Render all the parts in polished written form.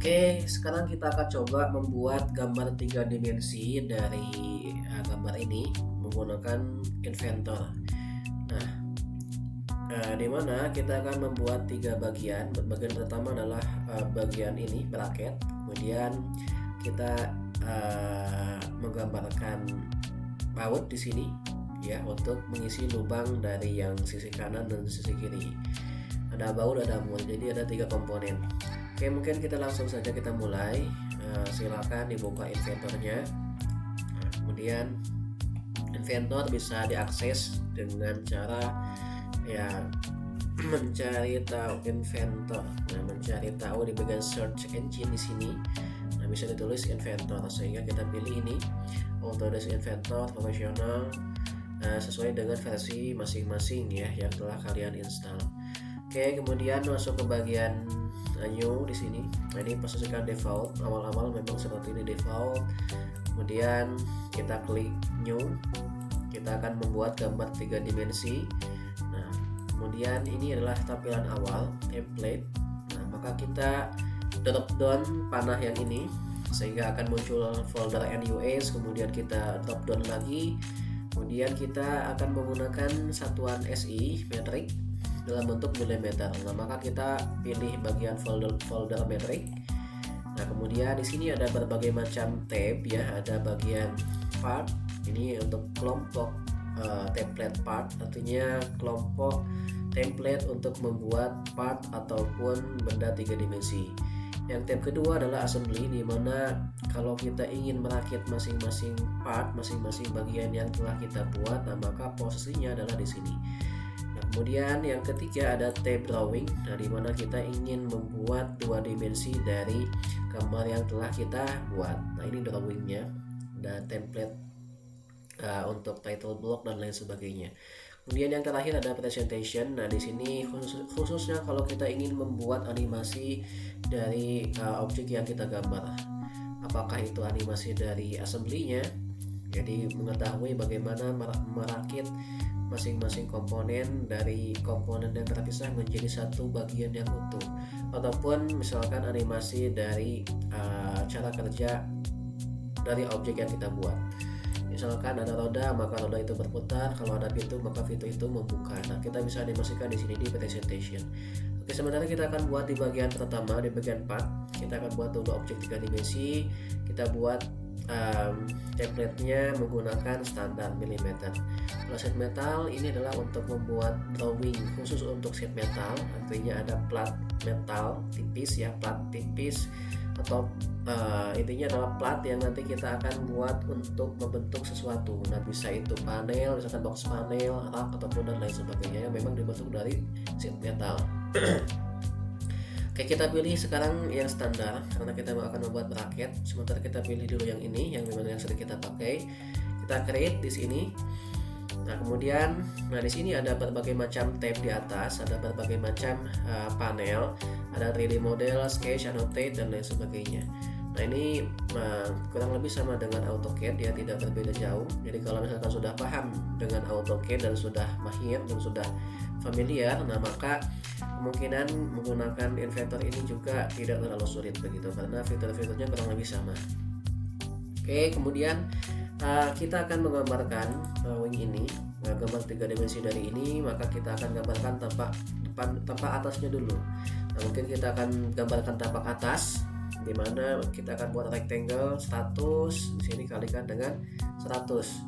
Oke, sekarang kita akan coba membuat gambar tiga dimensi dari gambar ini menggunakan Inventor. Nah, di mana kita akan membuat tiga bagian. Bagian pertama adalah bagian ini bracket. Kemudian kita menggambarkan baut di sini ya untuk mengisi lubang dari yang sisi kanan dan sisi kiri. Ada baut, ada muat. Jadi ada tiga komponen. Oke, mungkin kita langsung saja kita mulai. Silakan dibuka inventornya. Kemudian inventor bisa diakses dengan cara ya mencari tahu inventor. Nah, mencari tahu di bagian search engine di sini. Nah, bisa ditulis inventor sehingga kita pilih ini Autodesk Inventor Professional sesuai dengan versi masing-masing ya yang telah kalian install. Oke, kemudian masuk ke bagian new di sini. Nah, ini posisikan default. Awal-awal memang seperti ini default. Kemudian kita klik new. Kita akan membuat gambar tiga dimensi. Nah, kemudian ini adalah tampilan awal template. Nah, maka kita drop down panah yang ini sehingga akan muncul folder NUS. Kemudian kita drop down lagi. Kemudian kita akan menggunakan satuan SI metrik dalam bentuk milimeter. Nah, maka kita pilih bagian folder metrik. Nah, kemudian di sini ada berbagai macam tab ya, ada bagian part. Ini untuk kelompok template part, artinya kelompok template untuk membuat part ataupun benda tiga dimensi. Yang tab kedua adalah assembly, di mana kalau kita ingin merakit masing-masing part, masing-masing bagian yang telah kita buat, nah maka posisinya adalah di sini. Kemudian yang ketiga ada tab drawing, nah di mana kita ingin membuat dua dimensi dari gambar yang telah kita buat. Nah, ini drawingnya, ada template untuk title block dan lain sebagainya. Kemudian yang terakhir ada presentation. Nah, di sini khususnya kalau kita ingin membuat animasi dari objek yang kita gambar. Apakah itu animasi dari assembly-nya? Jadi mengetahui bagaimana merakit masing-masing komponen dari komponen yang terpisah menjadi satu bagian yang utuh, ataupun misalkan animasi dari cara kerja dari objek yang kita buat. Misalkan ada roda, maka roda itu berputar. Kalau ada pintu, maka pintu itu membuka. Nah, kita bisa animasikan di sini di presentation. Oke, sementara kita akan buat di bagian pertama, di bagian part. Kita akan buat dulu objek tiga dimensi. Kita buat template-nya menggunakan standar milimeter. Kalau sheet metal ini adalah untuk membuat drawing khusus untuk sheet metal, artinya ada plat metal tipis ya, plat tipis atau intinya adalah plat yang nanti kita akan buat untuk membentuk sesuatu. Nah, bisa itu panel, misalkan box panel, rak ataupun dan lain sebagainya yang memang dibentuk dari sheet metal. Oke, kita pilih sekarang yang standar karena kita akan membuat bracket. Sementara kita pilih dulu yang ini yang memang yang sering kita pakai. Kita create di sini. Nah, kemudian di sini ada berbagai macam tab di atas, ada berbagai macam panel, ada 3D model, sketch, annotate dan lain sebagainya. Nah, ini kurang lebih sama dengan AutoCAD, dia tidak berbeda jauh. Jadi kalau misalkan sudah paham dengan AutoCAD dan sudah mahir dan sudah familiar, nah maka kemungkinan menggunakan Inventor ini juga tidak terlalu sulit begitu karena fitur-fiturnya kurang lebih sama. Oke, kemudian kita akan menggambarkan wing ini, gambar tiga dimensi dari ini, maka kita akan gambarkan tampak atasnya dulu. Nah, mungkin kita akan gambarkan tampak atas, di mana kita akan buat rectangle 100, di sini kalikan dengan 100.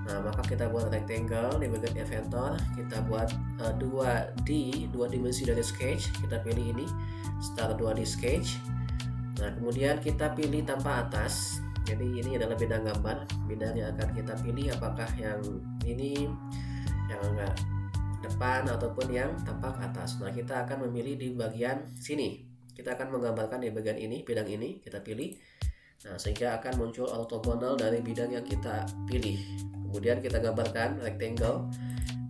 Nah, maka kita buat rectangle di bagian Inventor, kita buat 2D, dua dimensi dari sketch, kita pilih ini, start 2D sketch. Nah, kemudian kita pilih tampak atas. Jadi ini adalah bidang gambar, bidang yang akan kita pilih apakah yang ini, yang enggak depan ataupun yang tampak atas. Nah, kita akan memilih di bagian sini. Kita akan menggambarkan di bagian ini, bidang ini kita pilih. Nah, sehingga akan muncul ortogonal dari bidang yang kita pilih. Kemudian kita gambarkan rectangle.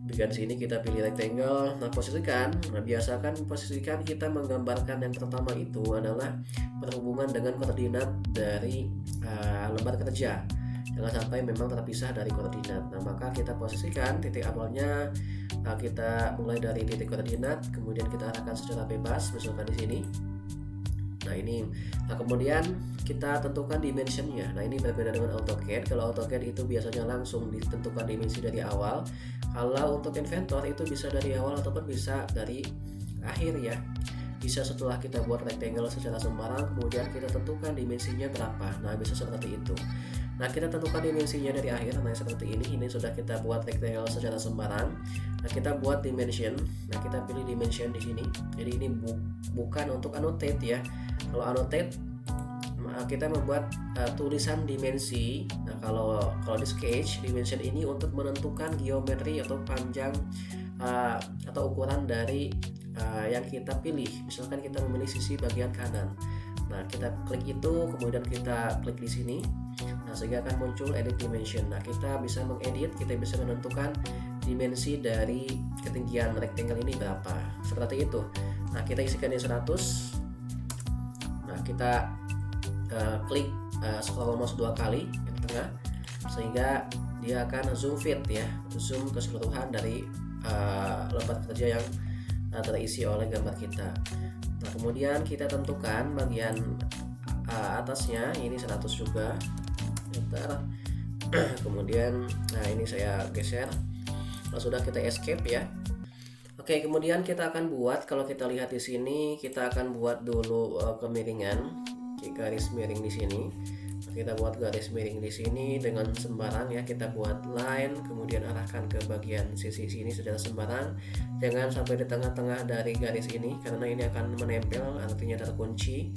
Bagian sini kita pilih rectangle. Nah, biasakan posisikan kita menggambarkan yang pertama itu adalah berhubungan dengan koordinat dari lembar kerja. Jangan sampai memang terpisah dari koordinat. Nah, maka kita posisikan titik awalnya, kita mulai dari titik koordinat, kemudian kita arahkan secara bebas, misalkan di sini. Nah ini, kemudian kita tentukan dimensionnya. Nah ini berbeda dengan AutoCAD. Kalau AutoCAD itu biasanya langsung ditentukan dimensi dari awal. Kalau untuk Inventor itu bisa dari awal ataupun bisa dari akhir ya. Bisa setelah kita buat rectangle secara sembarang, kemudian kita tentukan dimensinya berapa. Nah bisa seperti itu. Nah kita tentukan dimensinya dari akhir. Nah seperti ini sudah kita buat rectangle secara sembarang. Nah kita buat dimension. Nah kita pilih dimension di sini. Jadi ini bukan untuk annotate ya. Kalau annotate kita membuat tulisan dimensi. Nah kalau di sketch, dimension ini untuk menentukan geometri atau panjang atau ukuran dari yang kita pilih. Misalkan kita memilih sisi bagian kanan. Nah kita klik itu, kemudian kita klik di sini. Nah sehingga akan muncul edit dimension. Nah kita bisa mengedit, kita bisa menentukan dimensi dari ketinggian rectangle ini berapa. Seperti itu. Nah kita isikan di 100. Nah kita klik scroll mouse 2 kali yang tengah, sehingga dia akan zoom fit ya, zoom keseluruhan dari lembar kerja yang terisi oleh gambar kita. Nah kemudian kita tentukan bagian atasnya, ini 100 juga. Bentar. Kemudian nah ini saya geser. Kalau sudah kita escape ya. Oke, kemudian kita akan buat, kalau kita lihat di sini, kita akan buat dulu kemiringan, garis miring di sini. Kita buat garis miring di sini dengan sembarang ya, kita buat line, kemudian arahkan ke bagian sisi sini secara sembarang. Jangan sampai di tengah-tengah dari garis ini, karena ini akan menempel, artinya terkunci,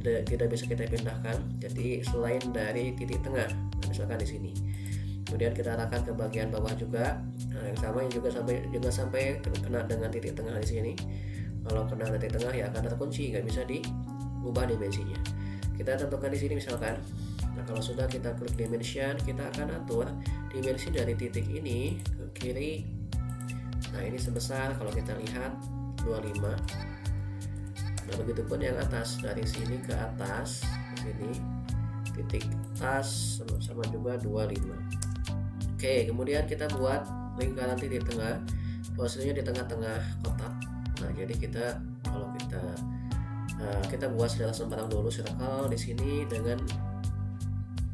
tidak bisa kita pindahkan. Jadi selain dari titik tengah, misalkan di sini. Kemudian kita arahkan ke bagian bawah juga. Nah, yang sama yang juga sampai kena dengan titik tengah di sini. Kalau kena titik tengah ya akan terkunci, nggak bisa diubah dimensinya. Kita tentukan di sini misalkan. Nah kalau sudah kita klik dimension, kita akan atur dimensi dari titik ini ke kiri. Nah ini sebesar, kalau kita lihat 25. Nah begitupun yang atas, dari sini ke atas, ke sini titik atas sama juga 25. Oke, kemudian kita buat lingkaran titik tengah, posisinya di tengah-tengah kotak. Nah jadi kalau kita buat secara sembarang dulu circle di sini dengan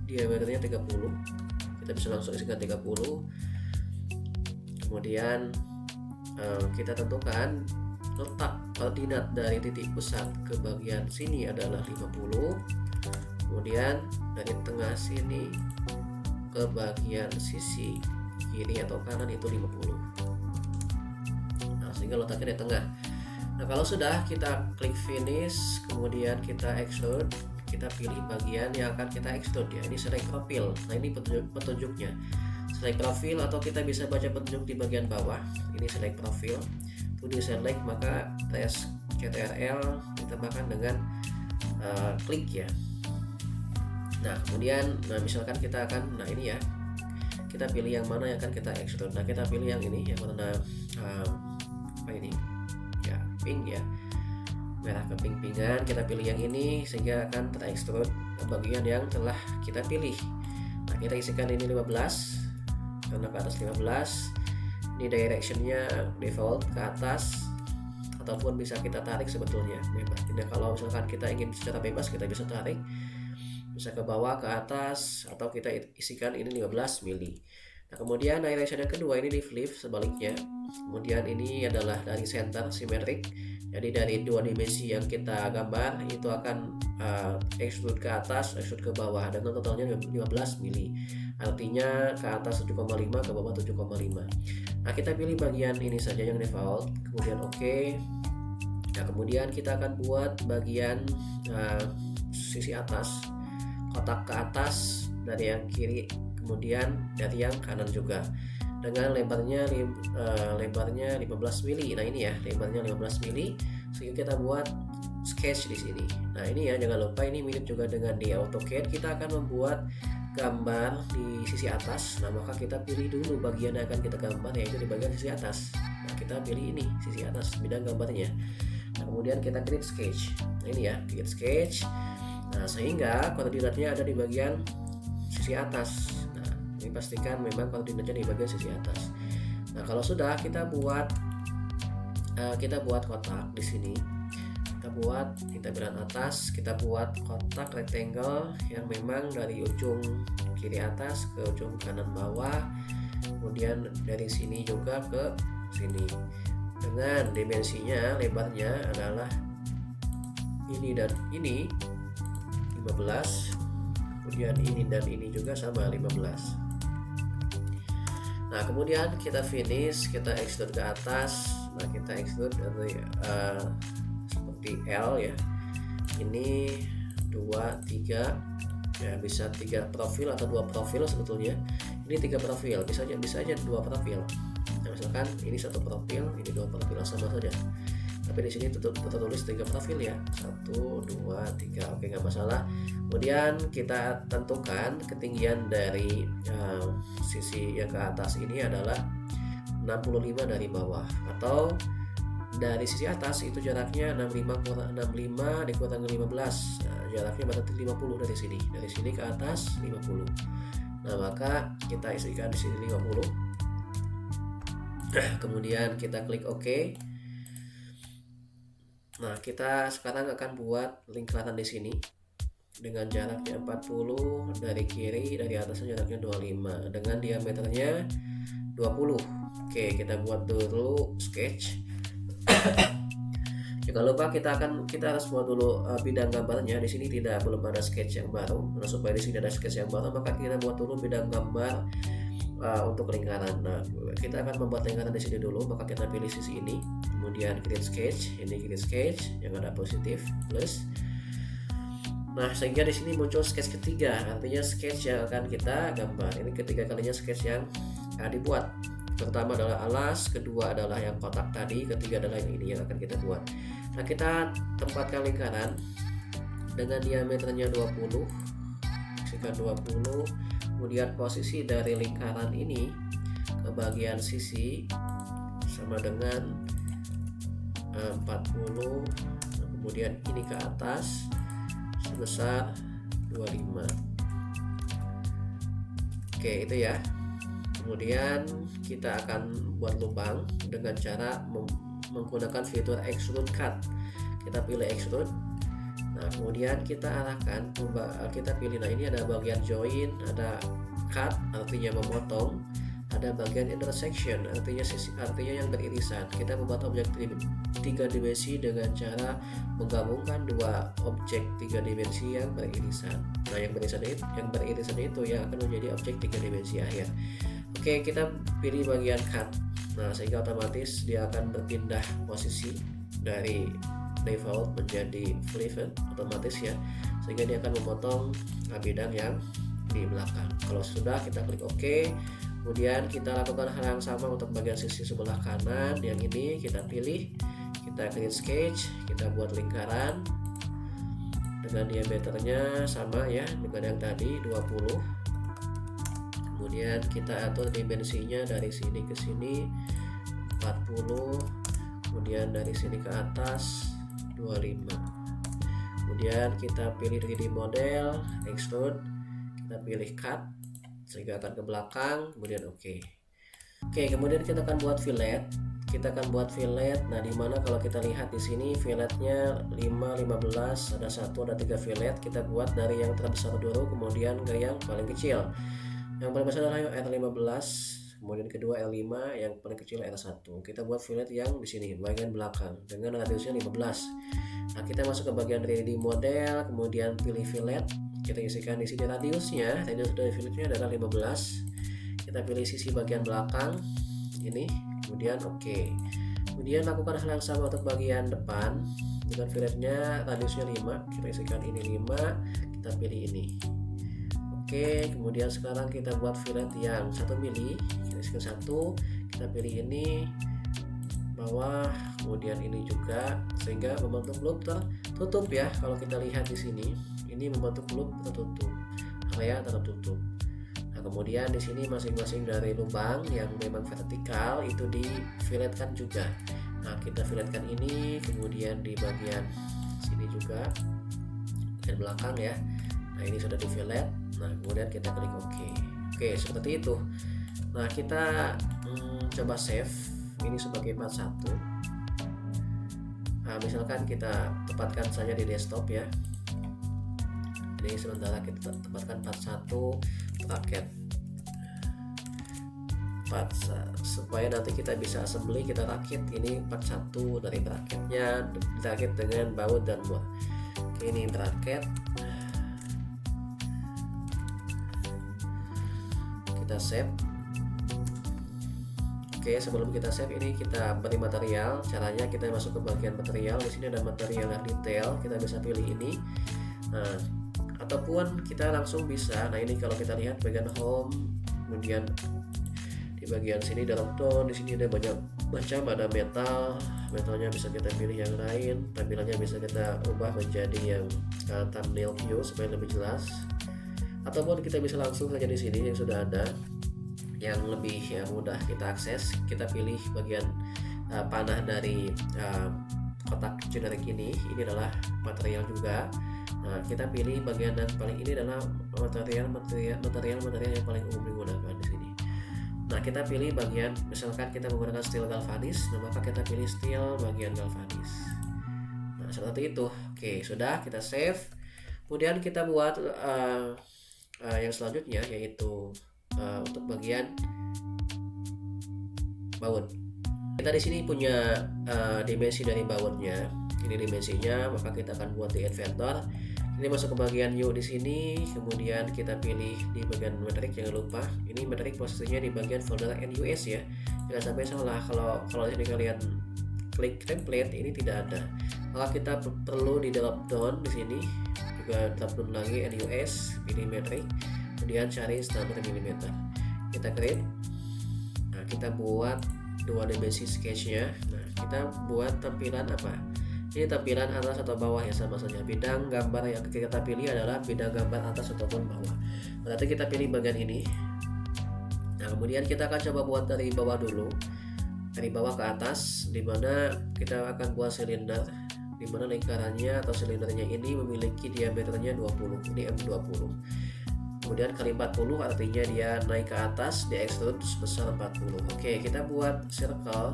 diameternya 30. Kita bisa langsung isikan 30. Kemudian kita tentukan letak koordinat dari titik pusat ke bagian sini adalah 50. Kemudian dari tengah sini ke bagian sisi kiri atau kanan itu 50. Nah sehingga letaknya di tengah. Nah kalau sudah, kita klik finish, kemudian kita extrude. Kita pilih bagian yang akan kita extrude ya. Ini select profil. Nah ini petunjuknya. Select profil, atau kita bisa baca petunjuk di bagian bawah. Ini select profil. To di select, maka tes Ctrl ditambahkan dengan klik ya. Nah kemudian, misalkan kita akan, ini ya, kita pilih yang mana yang akan kita extrude. Nah kita pilih yang ini, yang warna apa ini ya, pink ya, merah keping-pingan. Kita pilih yang ini sehingga akan terextrude bagian yang telah kita pilih. Nah kita isikan ini 15 karena ke atas 15. Ini directionnya default ke atas, ataupun bisa kita tarik sebetulnya bebas. Jadi kalau misalkan kita ingin secara bebas, kita bisa tarik, bisa ke bawah, ke atas, atau kita isikan ini 15 mili. Nah kemudian direction yang kedua ini di flip sebaliknya. Kemudian ini adalah dari center symmetric. Jadi dari dua dimensi yang kita gambar itu akan extrude ke atas, extrude ke bawah, dan totalnya 15 mili. Artinya ke atas 7,5, ke bawah 7,5. Nah kita pilih bagian ini saja yang default, kemudian oke. Nah kemudian kita akan buat bagian sisi atas, kotak ke atas dari yang kiri, kemudian dari yang kanan juga, dengan lebarnya 15 mili. Nah ini ya, lebarnya 15 mili, sehingga kita buat sketch di sini. Nah ini ya, jangan lupa ini mirip juga dengan di AutoCAD. Kita akan membuat gambar di sisi atas. Nah maka kita pilih dulu bagian yang akan kita gambar, yaitu di bagian sisi atas. Nah kita pilih ini sisi atas, bidang gambarnya. Nah kemudian kita create sketch. Nah ini ya, create sketch. Nah sehingga koordinatnya ada di bagian sisi atas. Nah ini pastikan memang koordinatnya di bagian sisi atas. Nah kalau sudah, kita buat kotak di sini. Kita kita buat intabilan atas, kita buat kotak rectangle yang memang dari ujung kiri atas ke ujung kanan bawah, kemudian dari sini juga ke sini, dengan dimensinya lebarnya adalah ini dan ini 15, kemudian ini dan ini juga sama 15. Nah kemudian kita finish, kita extrude ke atas. Nah kita extrude dari seperti L ya, ini 2, 3 ya, bisa 3 profil atau 2 profil sebetulnya. Ini 3 profil, bisa aja 2 profil. Nah, misalkan ini 1 profil, ini 2 profil, sama saja. Tapi di sini tertulis 3 profil ya, 1, 2, 3. Oke, nggak masalah. Kemudian kita tentukan ketinggian dari sisi yang ke atas ini adalah 65 dari bawah, atau dari sisi atas itu jaraknya 65 dikurangi 15. Nah, jaraknya berarti 50 dari sini ke atas 50. Nah maka kita isikan di sini 50. Kemudian kita klik OK. Nah kita sekarang akan buat lingkaran di sini dengan jaraknya 40 dari kiri, dari atasnya jaraknya 25 dengan diameternya 20. Oke, kita buat dulu sketch. Jangan lupa kita harus buat dulu bidang gambarnya. Di sini belum ada sketch yang baru. Nah, supaya di sini ada sketch yang baru, maka kita buat dulu bidang gambar untuk lingkaran. Nah, kita akan membuat lingkaran di sini dulu, maka kita pilih sisi ini, kemudian create sketch. Ini create sketch yang ada positif plus. Nah, sehingga di sini muncul sketch ketiga, artinya sketch yang akan kita gambar. Ini ketiga kalinya sketch yang dibuat. Pertama adalah alas, kedua adalah yang kotak tadi, ketiga adalah yang ini yang akan kita buat. Nah, kita tempatkan lingkaran dengan diameternya 20, sekitar 20. Kemudian posisi dari lingkaran ini ke bagian sisi sama dengan 40. Kemudian ini ke atas sebesar 25. Oke, itu ya. Kemudian kita akan buat lubang dengan cara menggunakan fitur extrude cut. Kita pilih extrude. Nah, kemudian kita arahkan, kita pilih. Nah, ini ada bagian join, ada cut artinya memotong, ada bagian intersection artinya yang beririsan. Kita membuat objek 3 dimensi dengan cara menggabungkan 2 objek 3 dimensi yang beririsan. Nah, yang beririsan itu yang akan menjadi objek 3 dimensi akhir. Oke, kita pilih bagian cut. Nah, sehingga otomatis dia akan berpindah posisi dari default menjadi flipped otomatis ya, sehingga dia akan memotong bidang yang di belakang. Kalau sudah, kita klik OK. Kemudian kita lakukan hal yang sama untuk bagian sisi sebelah kanan. Yang ini kita pilih, kita create sketch, kita buat lingkaran dengan diameternya sama ya dengan yang tadi 20. Kemudian kita atur dimensinya dari sini ke sini 40, kemudian dari sini ke atas 25. Kemudian kita pilih 3D model, extrude, kita pilih cut sehingga akan ke belakang, kemudian OK. Oke, kemudian kita akan buat fillet. Nah, dimana kalau kita lihat di sini filletnya 5, 15, ada 1, ada 3 fillet. Kita buat dari yang terbesar dulu, kemudian ke yang paling kecil. Yang paling besar adalah R15, kemudian kedua L5, yang paling kecil R1. Kita buat fillet yang di sini bagian belakang dengan radiusnya 15. Nah, kita masuk ke bagian 3D model, kemudian pilih fillet. Kita isikan di sini radius dari filletnya adalah 15. Kita pilih sisi bagian belakang ini, kemudian OK. Kemudian lakukan hal yang sama untuk bagian depan dengan filletnya radiusnya 5. Kita isikan ini 5, kita pilih ini. Oke, kemudian sekarang kita buat fillet yang 1 mili. Kita isikan 1, kita pilih ini bawah, kemudian ini juga, sehingga membentuk loop tertutup ya. Kalau kita lihat di sini, ini membentuk loop tertutup, area tertutup. Nah, kemudian di sini masing-masing dari lubang yang memang vertikal itu di filletkan juga. Nah, kita filletkan ini, kemudian di bagian sini juga, bagian belakang ya. Nah, ini sudah di fillet. Nah, kemudian kita klik OK. Oke, seperti itu. Nah, kita coba save ini sebagai part 1. Misalkan kita tempatkan saja di desktop ya. Ini sementara kita tempatkan part 1 bracket supaya nanti kita bisa assembly, kita rakit ini part 1 dari bracketnya, dirakit dengan baut dan bor. Oke, ini bracket, kita save. Oke, sebelum kita save ini kita beri material. Caranya kita masuk ke bagian material. Di sini ada material yang detail, kita bisa pilih ini. Nah, ataupun kita langsung bisa. Nah, ini kalau kita lihat bagian home, kemudian di bagian sini dalam tone, di sini ada banyak macam, ada metalnya bisa kita pilih yang lain, tampilannya bisa kita ubah menjadi yang thumbnail view supaya lebih jelas, ataupun kita bisa langsung saja di sini yang sudah ada yang lebih mudah kita akses. Kita pilih bagian panah dari kotak generik ini adalah material juga. Nah, kita pilih bagian yang paling ini adalah material yang paling umum digunakan di sini. Nah, kita pilih bagian, misalkan kita menggunakan steel galvanis, nah maka kita pilih steel bagian galvanis. Nah, seperti itu. Oke, sudah, kita save. Kemudian kita buat yang selanjutnya, yaitu untuk bagian baut. Kita di sini punya dimensi dari bautnya. Ini dimensinya, maka kita akan buat di inventor. Ini masuk ke bagian new di sini, kemudian kita pilih di bagian metrik. Jangan lupa ini metrik posisinya di bagian folder NUS ya, jangan sampai salah. Kalau ini kalian klik template ini tidak ada, maka kita perlu di drop down di sini juga drop down lagi NUS, pilih metrik, kemudian cari standar milimeter, kita create. Nah, kita buat 2 dimensi sketch-nya. Nah, kita buat tampilan apa? Ini tampilan atas atau bawah ya, sama saja. Bidang gambar yang kita pilih adalah bidang gambar atas ataupun bawah. Berarti kita pilih bagian ini. Nah, kemudian kita akan coba buat dari bawah dulu, dari bawah ke atas, dimana kita akan buat silinder, dimana lingkarannya atau silindernya ini memiliki diameternya 20. Ini M20. Kemudian kali 40 artinya dia naik ke atas, di extrude sebesar 40. Oke, kita buat circle.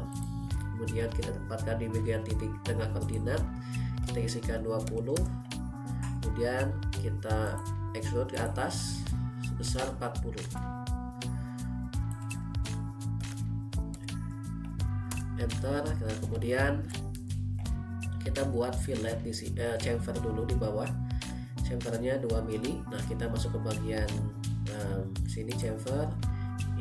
Kemudian kita tempatkan di bagian titik tengah koordinat, kita isikan 20, kemudian kita extrude ke atas sebesar 40, enter. Nah, kemudian kita buat fillet di chamfer dulu di bawah, chamfernya 2 mili. Nah, kita masuk ke bagian sini chamfer,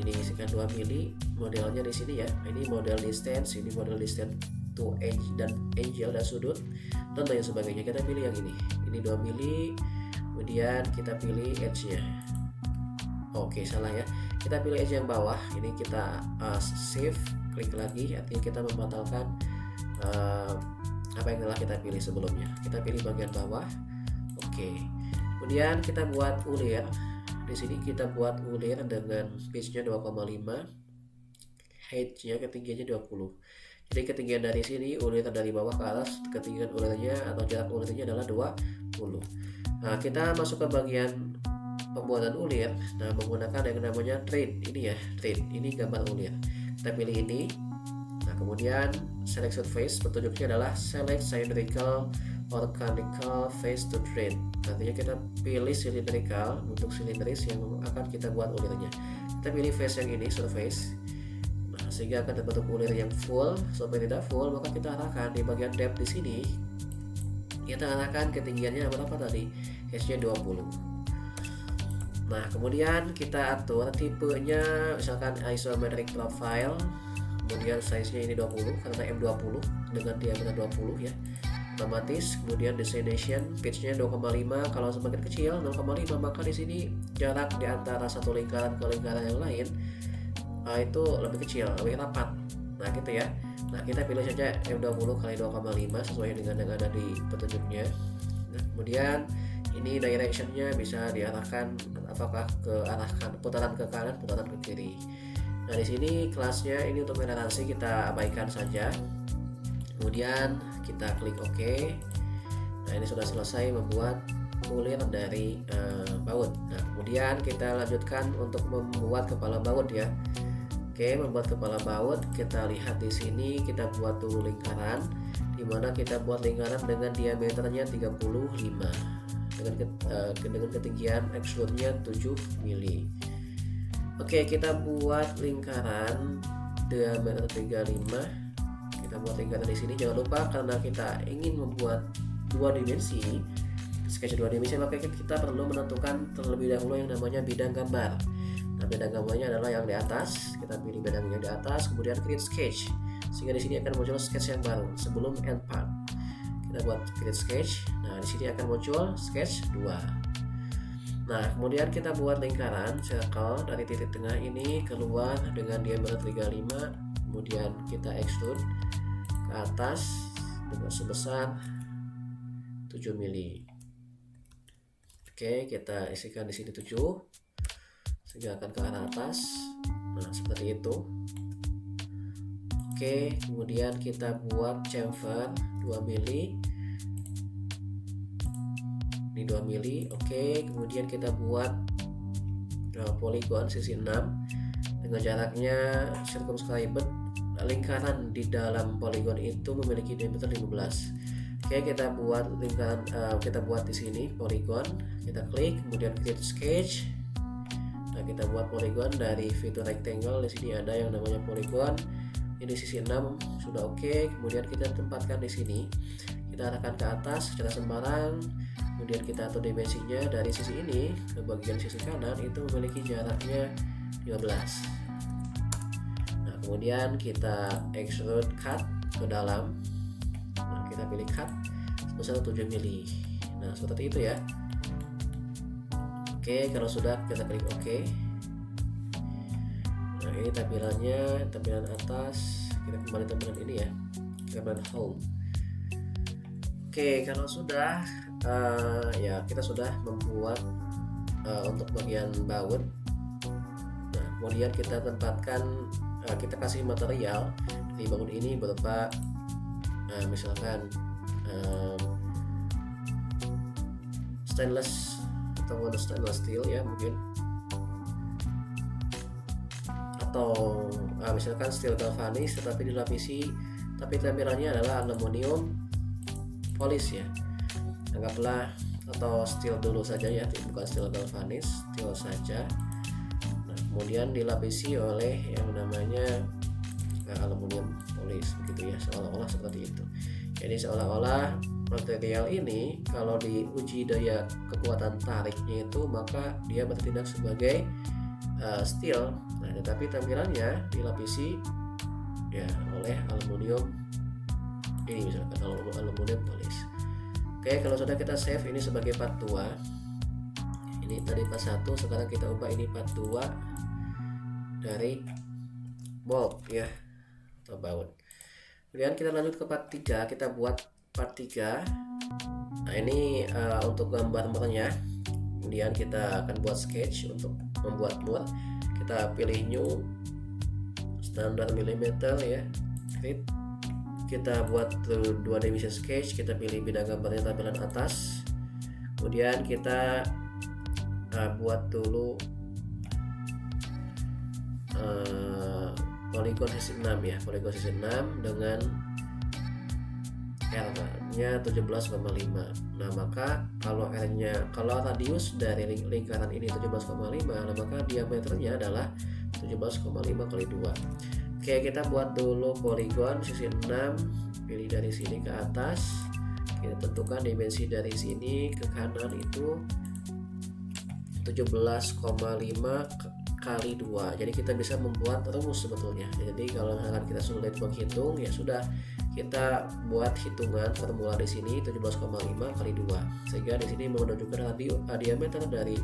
ini isikan 2 mili, modelnya di sini ya. Ini model distance, ini model distance to edge dan angle dan sudut dan lain sebagainya. Kita pilih yang ini 2 mili, kemudian kita pilih edge-nya. Oke, salah ya. Kita pilih edge yang bawah. Ini kita save, klik lagi, artinya kita membatalkan apa yang telah kita pilih sebelumnya. Kita pilih bagian bawah. Oke. Kemudian kita buat ulir. Di sini kita buat ulir dengan pitch-nya 2,5, height-nya ketinggiannya 20. Jadi ketinggian dari sini, ulir dari bawah ke atas, ketinggian ulirnya atau jarak ulirnya adalah 20. Nah, kita masuk ke bagian pembuatan ulir. Nah, menggunakan yang namanya thread. Ini ya, thread. Ini gambar ulir. Kita pilih ini. Nah, kemudian select surface, petunjuknya adalah select cylindrical or conical face to thread. Artinya kita pilih cylindrical untuk silindris yang akan kita buat ulirnya. Kita pilih face yang ini, surface. Nah, sehingga akan terbentuk ulir yang full. Supaya tidak full, maka kita arahkan di bagian depth di sini. Kita arahkan ketinggiannya berapa tadi? H-nya 20. Nah, kemudian kita atur tipenya, misalkan isometric profile. Kemudian size-nya ini 20 karena M20 dengan diameter 20 ya. Otomatis. Kemudian destination pitch-nya 2,5. Kalau semakin kecil 0,5, maka di sini jarak di antara satu lingkaran ke lingkaran yang lain itu lebih kecil, lebih rapat. Nah, gitu ya. Nah, kita pilih saja M20 kali 2,5 sesuai dengan yang ada di petunjuknya. Nah, kemudian ini direction-nya bisa diarahkan apakah ke arahkan putaran ke kanan, putaran ke kiri. Nah, di sini kelasnya ini untuk generasi kita abaikan saja. Kemudian kita klik OK. Nah, ini sudah selesai membuat ulir dari baut. Nah, kemudian kita lanjutkan untuk membuat kepala baut ya. Oke, membuat kepala baut, kita lihat di sini kita buat dulu lingkaran di dimana kita buat lingkaran dengan diameternya 35 dengan ketinggian extrude-nya 7 mili. Oke, kita buat lingkaran diameter 35. Kita buat lingkaran di sini. Jangan lupa karena kita ingin membuat dua dimensi, sketch dua dimensi, maka kita perlu menentukan terlebih dahulu yang namanya bidang gambar. Nah, bidang gambarnya adalah yang di atas. Kita pilih bidangnya di atas, kemudian create sketch, sehingga di sini akan muncul sketch yang baru sebelum end part. Kita buat create sketch. Nah, di sini akan muncul sketch 2. Nah, kemudian kita buat lingkaran circle dari titik tengah ini keluar dengan diameter 35, kemudian kita extrude ke atas dengan sebesar 7 mili. Oke, kita isikan di sini 7 sehingga akan ke arah atas. Nah, seperti itu. Oke, kemudian kita buat chamfer 2 mili. Ini 2 mili. Oke, kemudian kita buat poligon sisi 6 dengan jaraknya circumscribed. Lingkaran di dalam poligon itu memiliki diameter 15. Oke, kita buat lingkaran, kita buat di sini poligon. Kita klik, kemudian create sketch. Nah, kita buat poligon dari view to rectangle. Di sini ada yang namanya poligon. Ini sisi 6 sudah oke. Kemudian kita tempatkan di sini. Kita arahkan ke atas secara sembarang. Kemudian kita atur dimensinya dari sisi ini ke bagian sisi kanan itu memiliki jaraknya 15. Nah, kemudian kita extrude cut ke dalam. Nah, kita pilih cut sebesar 7 mili. Nah, seperti itu ya. Oke, kalau sudah kita klik OK. Nah, ini tampilannya, tampilan atas. Kita kembali tampilan ini ya, tampilan home. Oke, kalau sudah ya kita sudah membuat untuk bagian baut. Nah, kemudian kita tempatkan, kita kasih material di baut ini berupa misalkan stainless atau stainless steel ya mungkin, atau misalkan steel galvanis tetapi dilapisi, tapi tampilannya adalah aluminium polish ya, anggaplah, atau steel dulu saja ya, bukan steel galvanis, steel saja. Nah, kemudian dilapisi oleh yang namanya aluminium polish begitu ya, seolah-olah seperti itu. Jadi seolah-olah material ini kalau diuji daya kekuatan tariknya itu maka dia bertindak sebagai steel. Nah, tetapi tampilannya dilapisi ya oleh aluminium ini, misalkan aluminium polish. Oke, kalau sudah kita save ini sebagai part 2. Ini tadi part 1, sekarang kita ubah ini part 2 dari bolt ya atau baut. Kemudian kita lanjut ke part 3, kita buat part 3. Nah, ini untuk gambar-gambarnya. Kemudian kita akan buat sketch untuk membuat mur. Kita pilih new standar milimeter ya. Kita buat dua dimensi sketch, kita pilih bidang gambarnya tampilan atas. Kemudian kita buat dulu poligon sisi 6 ya, poligon sisi 6 dengan R-nya 17,5. Nah, maka kalau radius dari lingkaran ini 17,5, nah maka diameternya adalah 17,5 kali 2. Oke, kita buat dulu poligon sisi 6, pilih dari sini ke atas. Kita tentukan dimensi dari sini ke kanan itu 17,5 kali 2. Jadi kita bisa membuat rumus sebetulnya. Jadi kalau misalkan kita sulit menghitung, ya sudah, kita buat hitungan formula di sini 17,5 kali 2. Sehingga di sini menunjukkan diameter dari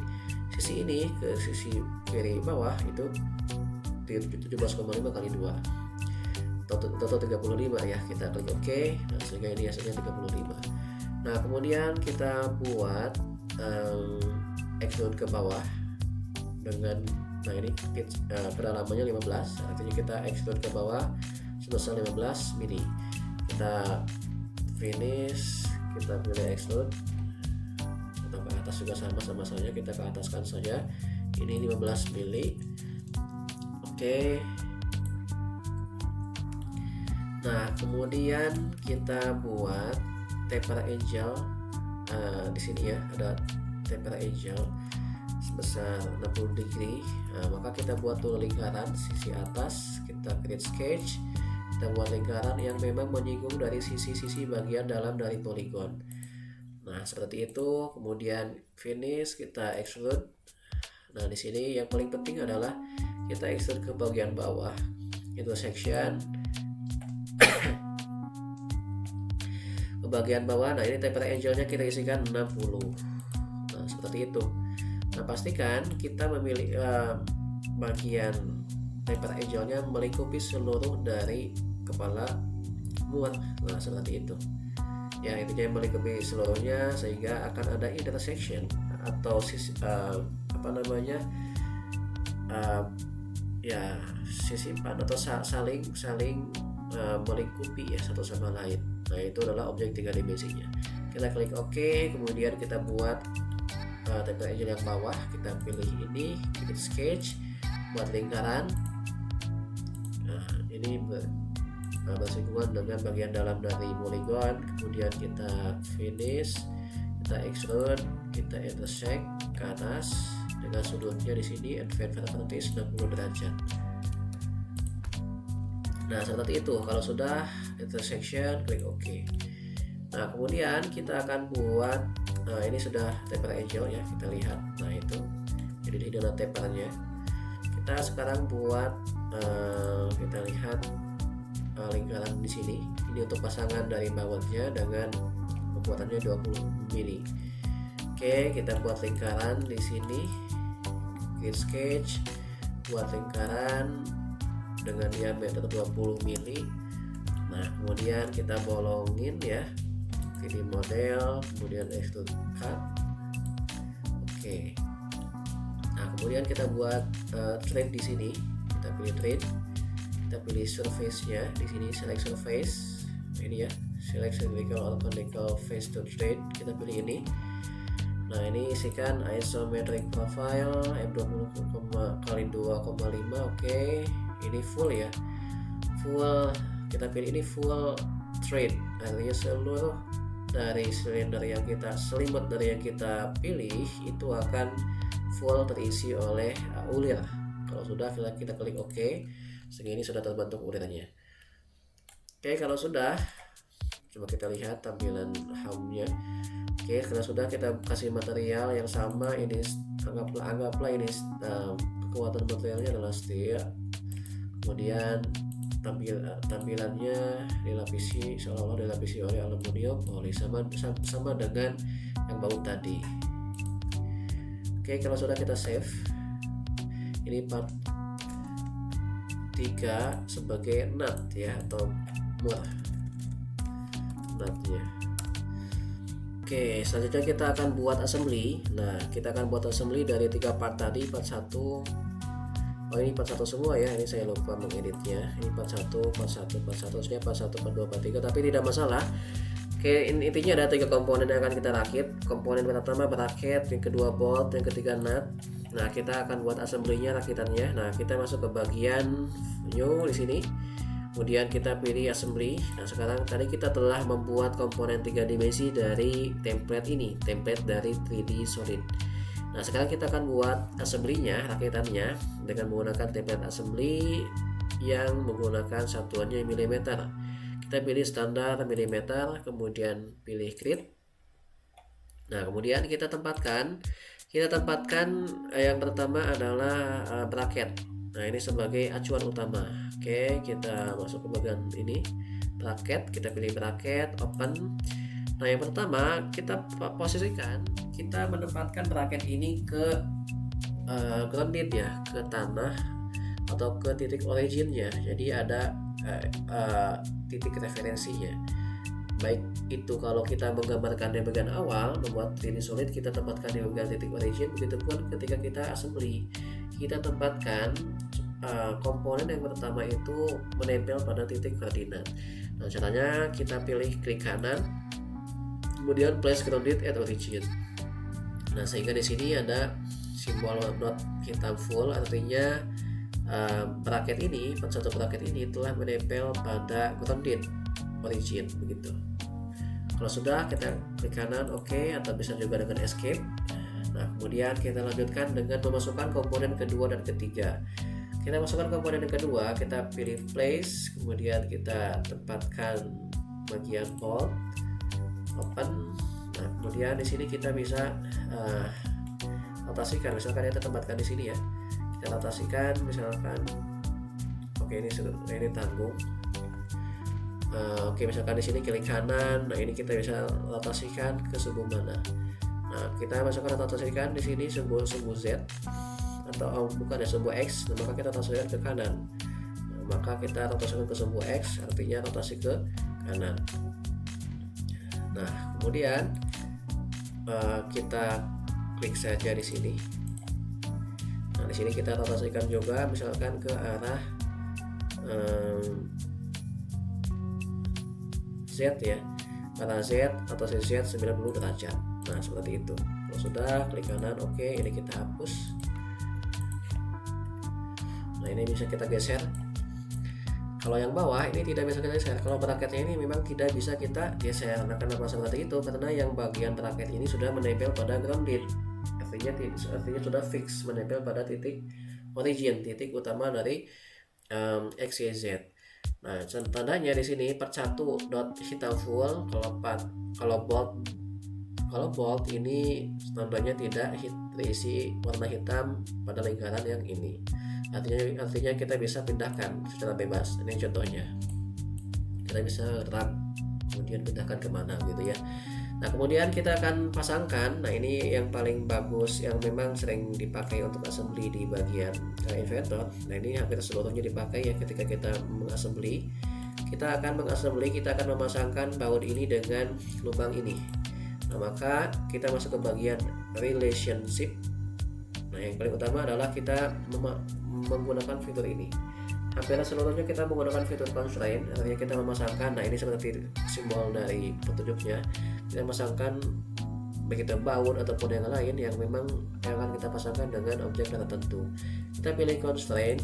sisi ini ke sisi kiri bawah itu 17,5 kali 2 total 35 ya. Kita klik OK. Nah, sehingga ini hasilnya 35. Nah, kemudian kita buat extrude ke bawah dengan, nah ini kedalamannya 15, artinya kita extrude ke bawah sebesar 15 mili. Kita finish, kita pilih extrude atau ke atas juga sama saja, kita ke ataskan saja. Ini 15 mili. Oke. Nah, kemudian kita buat taper angle di sini ya, ada taper angle sebesar 60 degree. Nah, maka kita buat dulu lingkaran sisi atas, kita create sketch, kita buat lingkaran yang memang menyinggung dari sisi-sisi bagian dalam dari poligon. Nah, seperti itu. Kemudian finish, kita extrude. Nah, di sini yang paling penting adalah kita extrude ke bagian bawah, intersection ke bagian bawah. Nah, ini taper angle-nya kita isikan 60. Nah, seperti itu. Nah, pastikan kita memilih bagian taper angle-nya melingkupi seluruh dari kepala muat. Nah, seperti itu. Ya, intinya melingkupi seluruhnya sehingga akan ada intersection atau sisipan atau saling melingkupi ya satu sama lain. Nah, itu adalah objek 3 dimensinya. Kita klik OK, kemudian kita buat taper angle yang bawah, kita pilih ini, bikin sketch, buat lingkaran. Nah, ini bersinggungan dengan bagian dalam dari poligon. Kemudian kita finish, kita extrude, kita intersect ke atas dengan sudutnya di sini advance 60 derajat. Nah, seperti itu. Kalau sudah intersection, klik OK. Nah, kemudian kita akan buat, nah ini sudah taper angle ya, kita lihat. Nah, itu jadi ini adalah tapernya. Kita sekarang buat kita lihat lingkaran di sini. Ini untuk pasangan dari bautnya dengan kekuatannya 20 mili. Oke, kita buat lingkaran di sini. Create sketch, buat lingkaran dengan diameter 20 mili. Nah, kemudian kita bolongin ya, 3D model, kemudian extrude cut. Oke. Nah, kemudian kita buat thread di sini. Kita pilih thread. Kita pilih surface-nya di sini, select surface. Ini ya, select cylindrical or conical face to thread. Kita pilih ini. Nah, ini isikan isometric profile f20x2,5. Oke, ini full ya, full. Kita pilih ini full thread, artinya seluruh dari silinder yang kita, selimut dari yang kita pilih itu akan full terisi oleh ulir. Kalau sudah, kita klik OK. Sehingga ini sudah terbentuk ulirannya. Oke, kalau sudah, coba kita lihat tampilan HUM-nya. Oke, kalau sudah, kita kasih material yang sama. Ini anggaplah ini kekuatan materialnya adalah steel. Kemudian tampilannya dilapisi, seolah-olah dilapisi oleh aluminium poli, sama dengan yang baut tadi. Oke, kalau sudah, kita save. Ini part 3 sebagai nut ya, atau mur nutnya. Oke, selanjutnya kita akan buat assembly. Nah, kita akan buat assembly dari 3 part tadi. Part 1, oh ini part 1 semua ya, ini saya lupa mengeditnya. Ini part 1, harusnya part 1, part 2, part 3, tapi tidak masalah. Oke, intinya ada 3 komponen yang akan kita rakit. Komponen pertama bracket, yang kedua bolt, yang ketiga nut. Nah, kita akan buat assembly-nya, rakitannya. Nah, kita masuk ke bagian new di sini. Kemudian kita pilih assembly. Nah, sekarang tadi kita telah membuat komponen 3 dimensi dari template ini, template dari 3D Solid. Nah, sekarang kita akan buat assembly-nya, rakitannya dengan menggunakan template assembly yang menggunakan satuannya mm. Kita pilih standar mm, kemudian pilih grid. Nah, kemudian kita tempatkan yang pertama adalah bracket. Nah, ini sebagai acuan utama. Oke, kita masuk ke bagian ini, bracket. Kita pilih bracket, open. Nah, yang pertama kita posisikan, kita menempatkan bracket ini ke grounded ya, ke tanah atau ke titik originnya. Jadi ada titik referensinya. Baik itu kalau kita menggambarkan di bagian awal, membuat 3D Solid, kita tempatkan di bagian titik origin. Begitupun ketika kita assembly, kita tempatkan komponen yang pertama itu menempel pada titik koordinat. Nah, caranya kita pilih klik kanan, kemudian place grounded at origin. Nah, sehingga di sini ada simbol not hitam full, artinya bracket ini, satu bracket ini telah menempel pada grounded origin begitu. Kalau sudah, kita klik kanan oke, atau bisa juga dengan escape. Nah, kemudian kita lanjutkan dengan memasukkan komponen kedua dan ketiga. Kita masukkan komponen yang kedua, kita pilih place, kemudian kita tempatkan bagian bold, open. Nah, kemudian di sini kita bisa rotasikan, misalkan kita tempatkan di sini ya. Kita rotasikan, misalkan, oke ini tanggung. Oke, misalkan di sini klik kanan, nah ini kita bisa rotasikan ke sumbu mana. Nah, kita masukkan rotasikan di sini sumbu Z, atau bukan ya, sumbu X, nah, maka kita rotasikan ke kanan. Nah, maka kita rotasikan ke sumbu X, artinya rotasi ke kanan. Nah, kemudian kita klik saja di sini. Nah, di sini kita rotasikan juga, misalkan ke arah Z ya, arah Z atau Z 90 derajat. Nah, seperti itu. Kalau sudah, klik kanan oke, ini kita hapus. Nah, ini bisa kita geser. Kalau yang bawah ini tidak bisa kita geser. Kalau bracketnya ini memang tidak bisa kita geser. Nah, kenapa seperti itu? Karena yang bagian bracket ini sudah menempel pada grounded. Artinya sudah fix menempel pada titik origin, titik utama dari X, Y, Z. Nah, tandanya di sini per 1 dot hitam full, kalau bold ini tandanya tidak terisi warna hitam pada lingkaran yang ini. Artinya kita bisa pindahkan secara bebas. Ini contohnya. Kita bisa drag kemudian pindahkan kemana gitu ya. Nah, kemudian kita akan pasangkan. Nah, ini yang paling bagus, yang memang sering dipakai untuk assembly di bagian Inventor. Nah, ini hampir seluruhnya dipakai ya ketika kita mengassembly. Kita akan memasangkan baut ini dengan lubang ini. Nah, maka kita masuk ke bagian relationship. Nah, yang paling utama adalah kita menggunakan fitur ini. Hampir seluruhnya kita menggunakan fitur constraint, artinya kita memasangkan. Nah, ini seperti simbol dari petunjuknya. Kita memasangkan baik itu baut ataupun yang lain yang memang akan kita pasangkan dengan objek tertentu. Kita pilih constraint.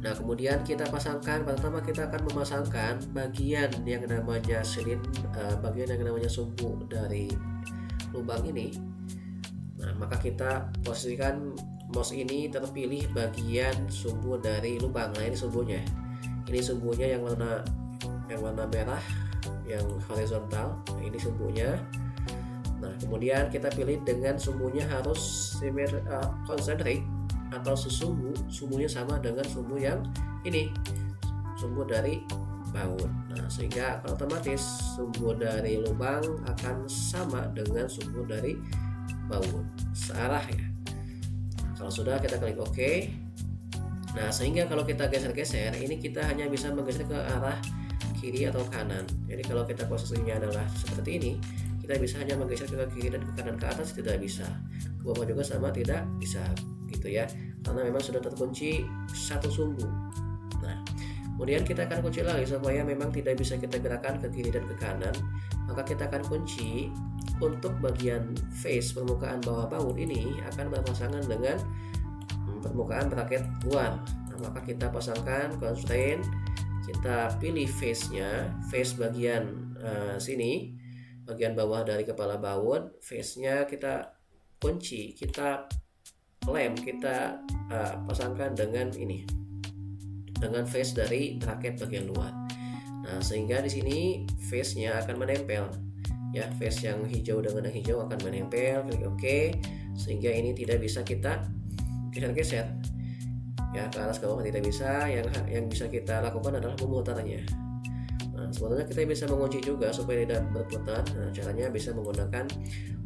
Nah, kemudian kita pasangkan. Pertama kita akan memasangkan bagian yang namanya bagian yang namanya sumbu dari lubang ini. Nah, maka kita posisikan mouse ini terpilih bagian sumbu dari lubang. Nah, ini sumbunya. Ini sumbunya yang warna merah, yang horizontal. Nah, ini sumbunya. Nah, kemudian kita pilih dengan sumbunya harus konsentrik atau sumbunya sama dengan sumbu yang ini, sumbu dari baut. Nah, sehingga otomatis sumbu dari lubang akan sama dengan sumbu dari baut, searah ya. Kalau sudah, kita klik OK. Nah, sehingga kalau kita geser-geser, ini kita hanya bisa menggeser ke arah kiri atau kanan. Jadi kalau kita posisinya adalah seperti ini, kita bisa hanya menggeser ke kiri dan ke kanan. Ke atas tidak bisa, ke bawah juga sama tidak bisa gitu ya, karena memang sudah terkunci satu sumbu. Nah, kemudian kita akan kunci lagi supaya memang tidak bisa kita gerakan ke kiri dan ke kanan. Maka kita akan kunci untuk bagian face permukaan bawah baut ini akan berpasangan dengan permukaan bracket luar. Nah, maka kita pasangkan constraint, kita pilih face-nya, face bagian sini, bagian bawah dari kepala baut, face-nya kita kunci, kita lem, kita pasangkan dengan ini, dengan face dari bracket bagian luar. Nah, sehingga di sini face-nya akan menempel. Ya, face yang hijau dengan yang hijau akan menempel. Klik OK, sehingga ini tidak bisa kita geser-geser ya, ke atas ke bawah tidak bisa. Yang bisa kita lakukan adalah memutarnya. Nah, sebetulnya kita bisa mengunci juga supaya tidak berputar. Nah, caranya bisa menggunakan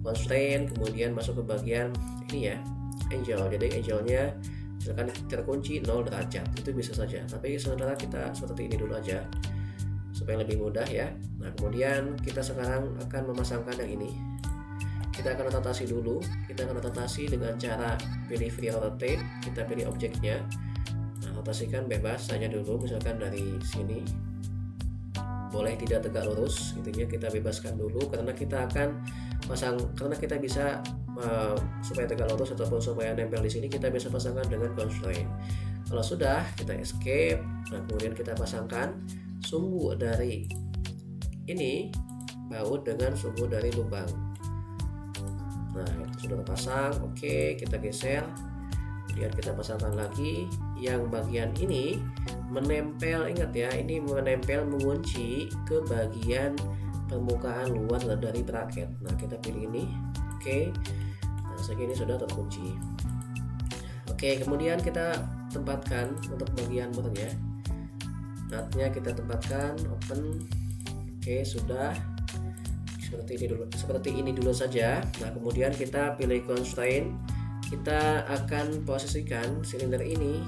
constraint, kemudian masuk ke bagian ini ya, angle. Jadi angle-nya misalkan terkunci 0 derajat, itu bisa saja. Tapi sementara kita seperti ini dulu aja supaya lebih mudah ya. Nah, kemudian kita sekarang akan memasangkan yang ini. Kita akan rotasi dulu. Kita akan rotasi dengan cara pilih free rotate. Kita pilih objeknya. Nah, rotasikan bebas saja dulu, misalkan dari sini. Boleh tidak tegak lurus, intinya kita bebaskan dulu karena kita akan karena kita bisa supaya tegak lurus ataupun supaya nempel di sini, kita bisa pasangkan dengan constraint. Kalau sudah, kita escape. Nah, kemudian kita pasangkan sumbu dari ini baut dengan sumbu dari lubang. Nah, itu sudah terpasang. Oke, kita geser. Kemudian kita pasangkan lagi yang bagian ini menempel, ingat ya, ini menempel mengunci ke bagian permukaan luar dari bracket. Nah, kita pilih ini. Oke. Nah, segini sudah terkunci. Oke, kemudian kita tempatkan untuk bagian motornya. Nutnya kita tempatkan, open. Oke, sudah. Seperti ini dulu saja. Nah, kemudian kita pilih constraint. Kita akan posisikan silinder ini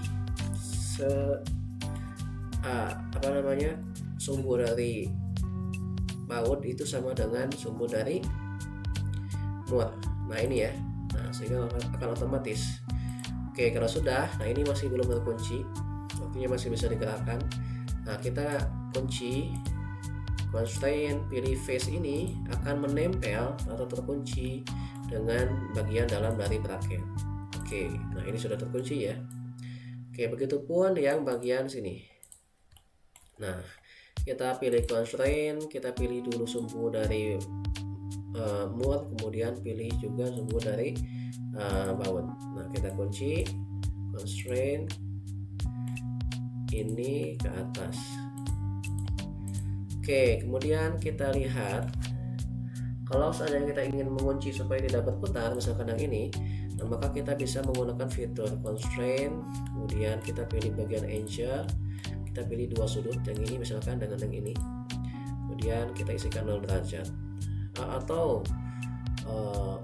sumbu dari baut itu sama dengan sumbu dari muat. Nah, ini ya. Nah, sehingga akan otomatis. Oke, kalau sudah, nah ini masih belum terkunci, artinya masih bisa digerakkan. Nah, kita kunci constraint, pilih face ini akan menempel atau terkunci dengan bagian dalam dari bracket. Oke, nah ini sudah terkunci ya. Oke, begitupun yang bagian sini. Nah, kita pilih constraint, kita pilih dulu sumbu dari muat, kemudian pilih juga sumbu dari baut. Nah, kita kunci constraint ini ke atas. Oke, kemudian kita lihat kalau seandainya kita ingin mengunci supaya tidak berputar, misalkan yang ini, nah maka kita bisa menggunakan fitur constraint, kemudian kita pilih bagian angle, kita pilih dua sudut, yang ini misalkan dengan yang ini, kemudian kita isikan 0 derajat, atau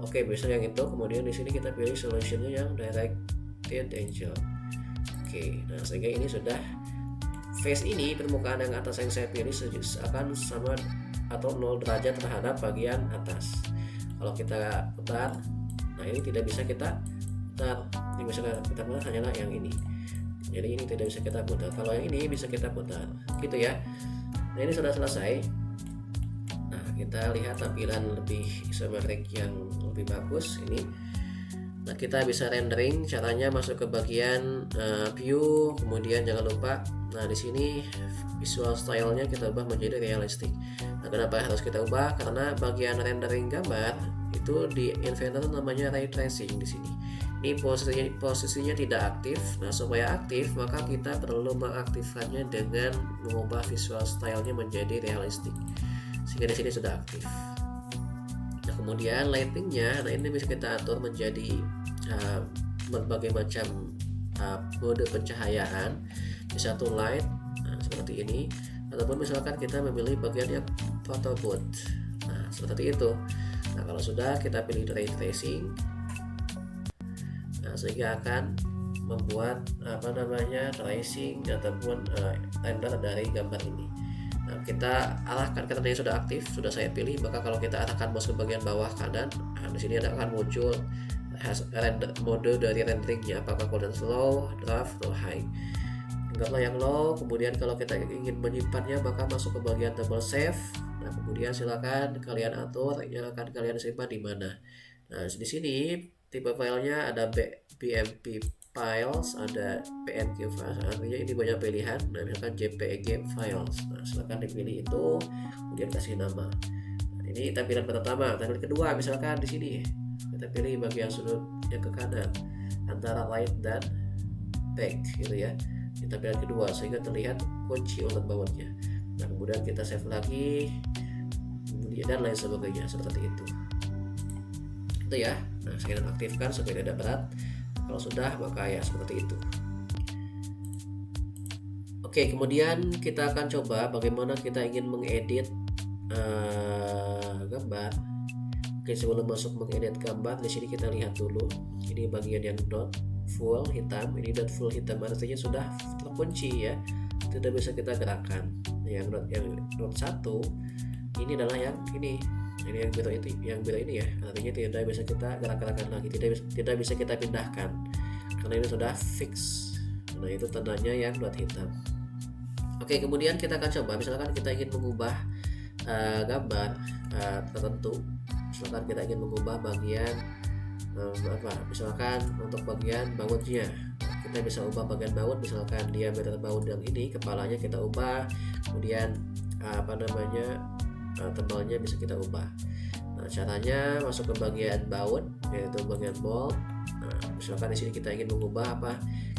oke, bisa yang itu, kemudian di sini kita pilih solutionnya yang directed angle. Oke, nah sehingga ini sudah face ini, permukaan yang atas yang saya pilih akan sama atau 0 derajat terhadap bagian atas. Kalau kita putar, nah ini tidak bisa kita putar. Ini bisa kita putar hanyalah yang ini. Jadi ini tidak bisa kita putar. Kalau yang ini bisa kita putar. Gitu ya. Nah, ini sudah selesai. Nah, kita lihat tampilan lebih isometrik yang lebih bagus ini. Nah, kita bisa rendering, caranya masuk ke bagian view, kemudian jangan lupa, nah di sini visual stylenya kita ubah menjadi realistic. Nah, kenapa harus kita ubah? Karena bagian rendering gambar itu di Inventor namanya ray tracing di sini. Ini posisinya tidak aktif. Nah, supaya aktif maka kita perlu mengaktifkannya dengan mengubah visual stylenya menjadi realistic. Sehingga di sini sudah aktif. Kemudian lightingnya, nah ini bisa kita atur menjadi berbagai macam mode pencahayaan. Bisa to light, nah, seperti ini, ataupun misalkan kita memilih bagian yang photo booth, nah seperti itu. Nah, kalau sudah kita pilih ray tracing, nah sehingga akan membuat tracing ataupun render dari gambar ini. Nah, kita arahkan karena ini sudah aktif, sudah saya pilih, maka kalau kita arahkan mouse ke bagian bawah kanan, nah, di sini akan muncul mode dari renderingnya, apakah golden slow, draft, atau high. Anggaplah yang low. Kemudian kalau kita ingin menyimpannya maka masuk ke bagian double save. Nah, kemudian silakan kalian atur yang akan kalian simpan di mana. Nah, di sini tipe filenya ada BMP files, ada PNG files, artinya ini banyak pilihan. Nah, misalkan JPEG files, nah silahkan dipilih itu, kemudian kasih nama. Nah, ini tampilan pertama. Tampilan kedua, misalkan di sini kita pilih bagian sudut yang ke kanan antara right dan back, gitu ya. Ini tampilan kedua, sehingga terlihat kunci ulet bautnya. Nah, kemudian kita save lagi, kemudian dan lain sebagainya seperti itu. Itu ya. Nah, saya aktifkan supaya tidak berat. Kalau sudah maka ya seperti itu. Oke, kemudian kita akan coba bagaimana kita ingin mengedit gambar. Oke, sebelum masuk mengedit gambar, di sini kita lihat dulu. Ini bagian yang dot full hitam. Ini dot full hitam artinya sudah terkunci ya, tidak bisa kita gerakkan. Yang dot 1 ini adalah yang ini. Ini yang biru ini ya, artinya tidak bisa kita gerak-gerakan lagi, tidak bisa kita pindahkan karena ini sudah fix. Nah, itu tandanya yang dot hitam. Oke, kemudian kita akan coba, misalkan kita ingin mengubah gambar tertentu, misalkan kita ingin mengubah bagian misalkan untuk bagian bautnya kita bisa ubah bagian baut, misalkan diameter baut yang ini kepalanya kita ubah, kemudian tebalnya bisa kita ubah. Nah, caranya masuk ke bagian baut yaitu bagian bolt. Nah, misalkan di sini kita ingin mengubah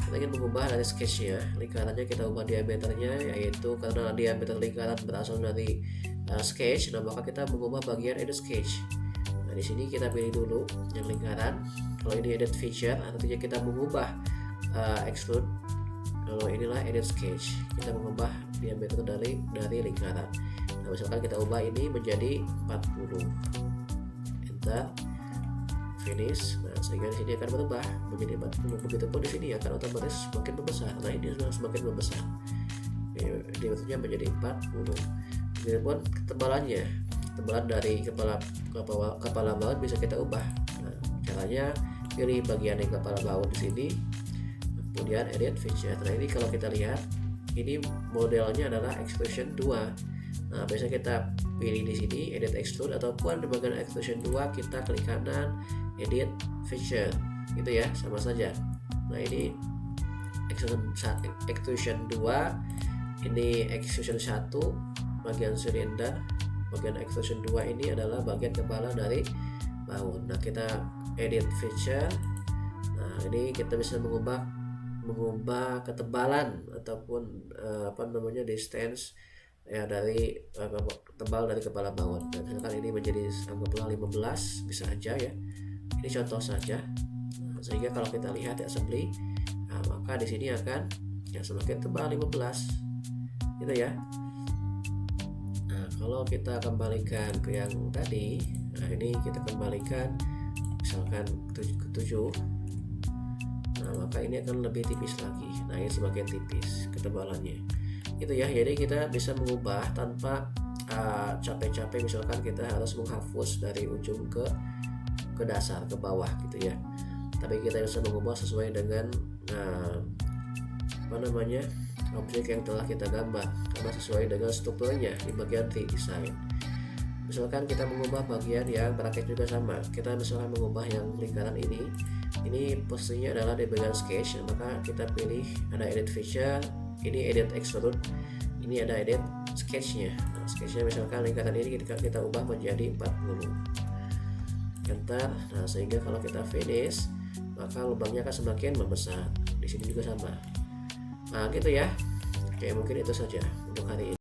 kita ingin mengubah dari sketchnya, lingkarannya kita ubah diameternya, yaitu karena diameter lingkaran berasal dari sketch, nah maka kita mengubah bagian edit sketch. Nah, di sini kita pilih dulu yang lingkaran. Kalau ini edit feature, artinya kita mengubah extrude. Kalau inilah edit sketch, kita mengubah diameter dari lingkaran. Nah, misalkan kita ubah ini menjadi 40. Enter, finish. Nah, sehingga di sini akan berubah menjadi 40. Begitupun di sini akan otomatis semakin membesar. Nah, ini sudah semakin membesar. Diameternya menjadi 40. Begitupun ketebalannya. Tebalan dari kepala baut bisa kita ubah. Nah, caranya pilih bagian yang kepala baut di sini, kemudian edit feature. Nah, ini kalau kita lihat ini modelnya adalah extrusion 2. Nah, biasa kita pilih di sini edit extrude, ataupun di bagian extrusion 2 kita klik kanan edit feature, gitu ya, sama saja. Nah, ini extrusion 2, ini extrusion 1 bagian silinder. Bagian extrusion 2 ini adalah bagian kepala dari baut. Nah, kita edit feature. Nah, ini kita bisa mengubah ketebalan ataupun distance ya dari tebal dari kepala baut. Dan misalkan ini menjadi anggaplah 15, bisa aja ya. Ini contoh saja. Nah, sehingga kalau kita lihat assembly, maka di sini akan semakin tebal 15, gitu ya. Nah, kalau kita kembalikan ke yang tadi, nah ini kita kembalikan misalkan ke 7. Nah, maka ini akan lebih tipis lagi. Nah, ini semakin tipis ketebalannya. Itu ya. Jadi kita bisa mengubah tanpa capek-capek, misalkan kita harus menghapus dari ujung ke dasar, ke bawah, gitu ya. Tapi kita bisa mengubah sesuai dengan objek yang telah kita gambar, karena sesuai dengan strukturnya di bagian redesign. Misalkan kita mengubah bagian yang bracket juga sama, kita misalkan mengubah yang lingkaran ini posisinya adalah di bagian sketch, maka kita pilih ada edit feature, ini edit extrude, ini ada edit sketchnya. Nah, sketchnya misalkan lingkaran ini kita ubah menjadi 40. Enter. Nah, sehingga kalau kita finish, maka lubangnya akan semakin membesar. Di sini juga sama. Nah, gitu ya. Oke, mungkin itu saja untuk hari ini.